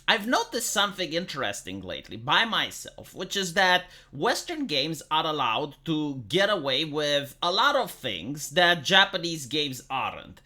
I've noticed something interesting lately by myself, which is that Western games are allowed to get away with a lot of things that Japanese games aren't.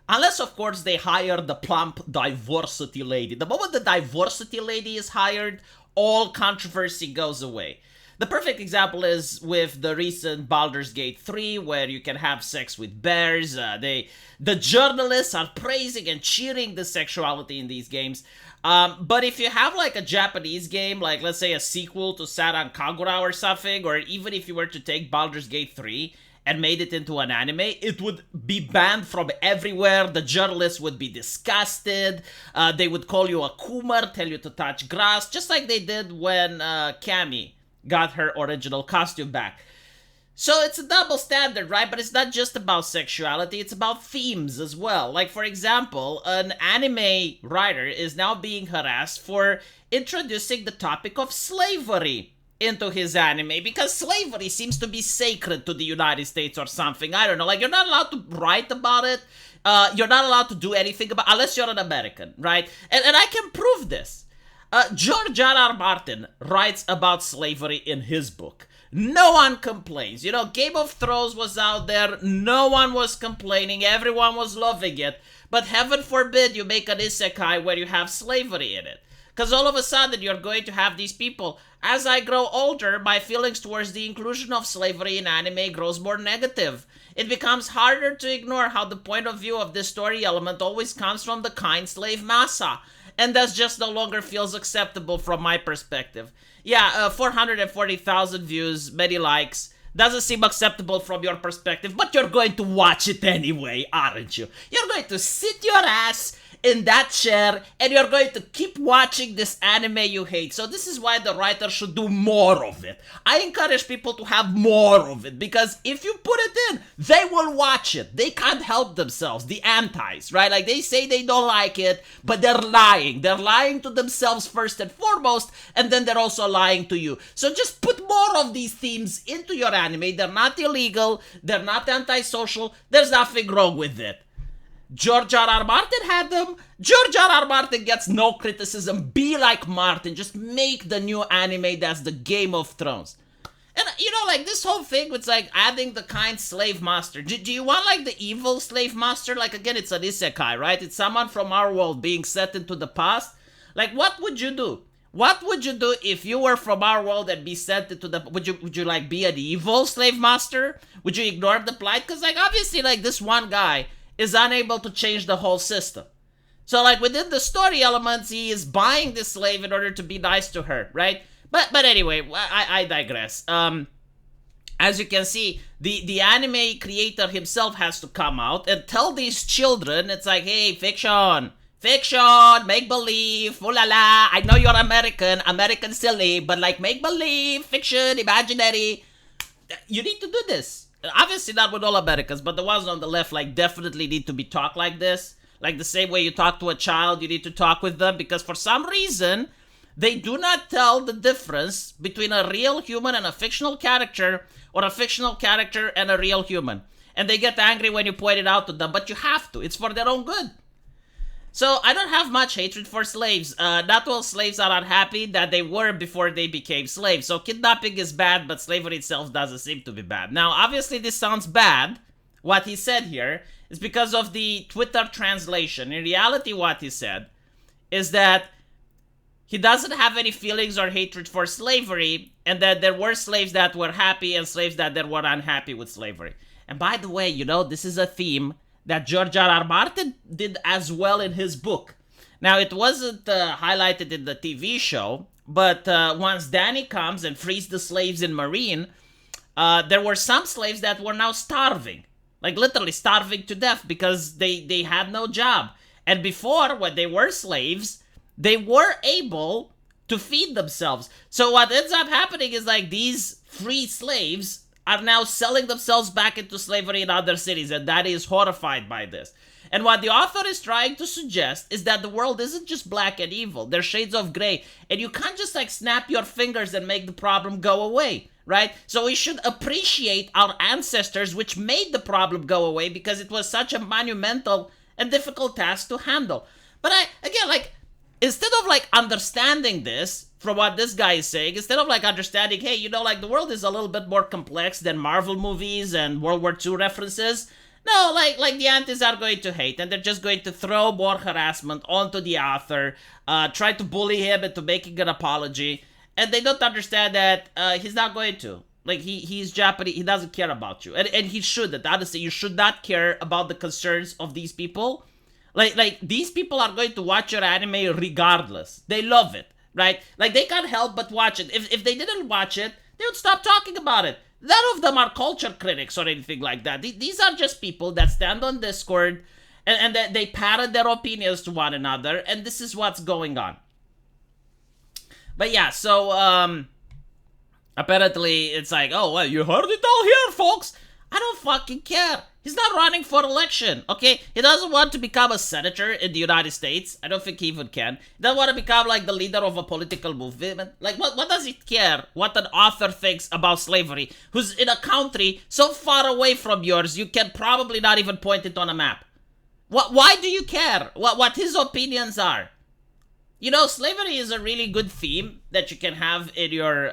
Unless, of course, they hire the plump diversity lady. The moment the diversity lady is hired, all controversy goes away. The perfect example is with the recent Baldur's Gate 3, where you can have sex with bears. The journalists are praising and cheering the sexuality in these games. But if you have like a Japanese game, like let's say a sequel to Saran Kagura or something, or even if you were to take Baldur's Gate 3 and made it into an anime, it would be banned from everywhere. The journalists would be disgusted. They would call you a Kumar, tell you to touch grass, just like they did when Cammy got her original costume back. So it's a double standard, right? But it's not just about sexuality, it's about themes as well. Like, for example, an anime writer is now being harassed for introducing the topic of slavery into his anime because slavery seems to be sacred to the United States or something. I don't know. Like, you're not allowed to write about it. You're not allowed to do anything about it unless you're an American, right? And I can prove this. George R.R. Martin writes about slavery in his book. No one complains. You know, Game of Thrones was out there. No one was complaining. Everyone was loving it. But heaven forbid you make an isekai where you have slavery in it. Because all of a sudden you're going to have these people. As I grow older, my feelings towards the inclusion of slavery in anime grows more negative. It becomes harder to ignore how the point of view of this story element always comes from the kind slave massa. And that just no longer feels acceptable from my perspective. Yeah, 440,000 views, many likes. Doesn't seem acceptable from your perspective, but you're going to watch it anyway, aren't you? You're going to sit your ass in that chair and you're going to keep watching this anime you hate. So this is why the writer should do more of it. I encourage people to have more of it because if you put it in, they will watch it. They can't help themselves. The antis, right? Like they say they don't like it, but they're lying. They're lying to themselves first and foremost, and then they're also lying to you. So just put more of these themes into your anime. They're not illegal. They're not antisocial. There's nothing wrong with it. George R.R. Martin had them. George R.R. Martin gets no criticism. Be like Martin. Just make the new anime that's the Game of Thrones. And, you know, like, this whole thing with, like, adding the kind slave master. Do you want, like, the evil slave master? Like, again, it's an isekai, right? It's someone from our world being set into the past. Like, what would you do? What would you do if you were from our world and be sent into the... Would you like, be an evil slave master? Would you ignore the plight? Because, like, obviously, like, this one guy is unable to change the whole system. So, like, within the story elements, he is buying this slave in order to be nice to her, right? But anyway, I digress. As you can see, the anime creator himself has to come out and tell these children, it's like, hey, fiction, make-believe, ooh la la, I know you're American silly, but like make-believe, fiction, imaginary. You need to do this. Obviously not with all Americans, but the ones on the left, like, definitely need to be taught like this. Like the same way you talk to a child, you need to talk with them, because for some reason, they do not tell the difference between a real human and a fictional character, or a fictional character and a real human. And they get angry when you point it out to them, but you have to. It's for their own good. So, I don't have much hatred for slaves. Not all slaves are unhappy that they were before they became slaves. So, kidnapping is bad, but slavery itself doesn't seem to be bad. Now, obviously, this sounds bad. What he said here is because of the Twitter translation. In reality, what he said is that he doesn't have any feelings or hatred for slavery, and that there were slaves that were happy and slaves that were unhappy with slavery. And by the way, you know, this is a theme that George R.R. Martin did as well in his book. Now, it wasn't highlighted in the TV show, but once Danny comes and frees the slaves in Marine, there were some slaves that were now starving. Like, literally starving to death because they had no job. And before, when they were slaves, they were able to feed themselves. So what ends up happening is, like, these free slaves are now selling themselves back into slavery in other cities, and Daddy is horrified by this. And what the author is trying to suggest is that the world isn't just black and evil. There's shades of gray, and you can't just, like, snap your fingers and make the problem go away, right? So we should appreciate our ancestors, which made the problem go away because it was such a monumental and difficult task to handle. But again, like, instead of like understanding this from what this guy is saying, instead of like understanding, hey, you know, like the world is a little bit more complex than Marvel movies and World War II references. No, like the antis are going to hate, and they're just going to throw more harassment onto the author, try to bully him into making an apology, and they don't understand that he's not going to. Like, he's Japanese, he doesn't care about you. And he shouldn't, honestly, you should not care about the concerns of these people. Like these people are going to watch your anime regardless. They love it, right? Like, they can't help but watch it. If they didn't watch it, they would stop talking about it. None of them are culture critics or anything like that. These are just people that stand on Discord and they parrot their opinions to one another, and this is what's going on. But yeah, so, apparently it's like, oh, well, you heard it all here, folks. I don't fucking care. He's not running for election, okay? He doesn't want to become a senator in the United States. I don't think he even can. He doesn't want to become, like, the leader of a political movement. Like, what does he care what an author thinks about slavery, who's in a country so far away from yours, you can probably not even point it on a map? Why do you care what his opinions are? You know, slavery is a really good theme that you can have in your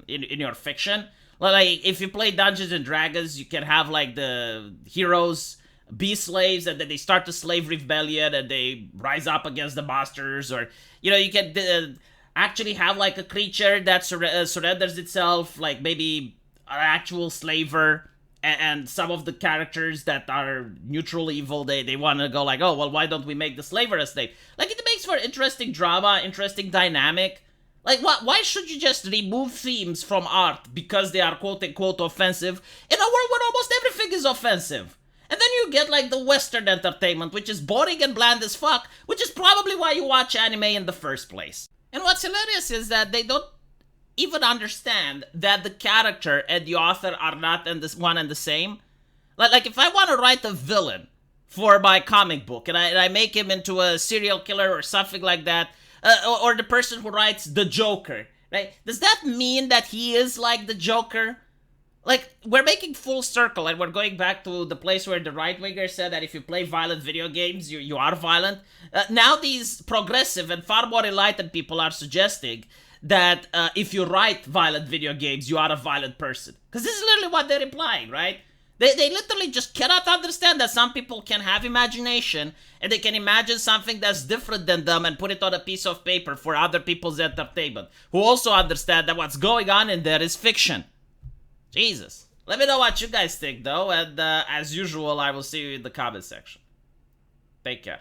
in your fiction. Like, if you play Dungeons and Dragons, you can have, like, the heroes be slaves, and then they start the slave rebellion, and they rise up against the masters, or, you know, you can actually have, like, a creature that surrenders itself, like, maybe an actual slaver, and some of the characters that are neutral evil, they want to go like, oh, well, why don't we make the slaver a slave? Like, it makes for interesting drama, interesting dynamic. Like, why should you just remove themes from art because they are quote-unquote offensive in a world where almost everything is offensive? And then you get, like, the Western entertainment, which is boring and bland as fuck, which is probably why you watch anime in the first place. And what's hilarious is that they don't even understand that the character and the author are not one and the same. Like, if I want to write a villain for my comic book, and I make him into a serial killer or something like that, or the person who writes the Joker, right? Does that mean that he is like the Joker? Like, we're making full circle, and we're going back to the place where the right-winger said that if you play violent video games, you are violent. Now these progressive and far more enlightened people are suggesting that if you write violent video games, you are a violent person. Because this is literally what they're implying, right? They literally just cannot understand that some people can have imagination, and they can imagine something that's different than them and put it on a piece of paper for other people's entertainment, who also understand that what's going on in there is fiction. Jesus. Let me know what you guys think, though, and as usual, I will see you in the comment section. Take care.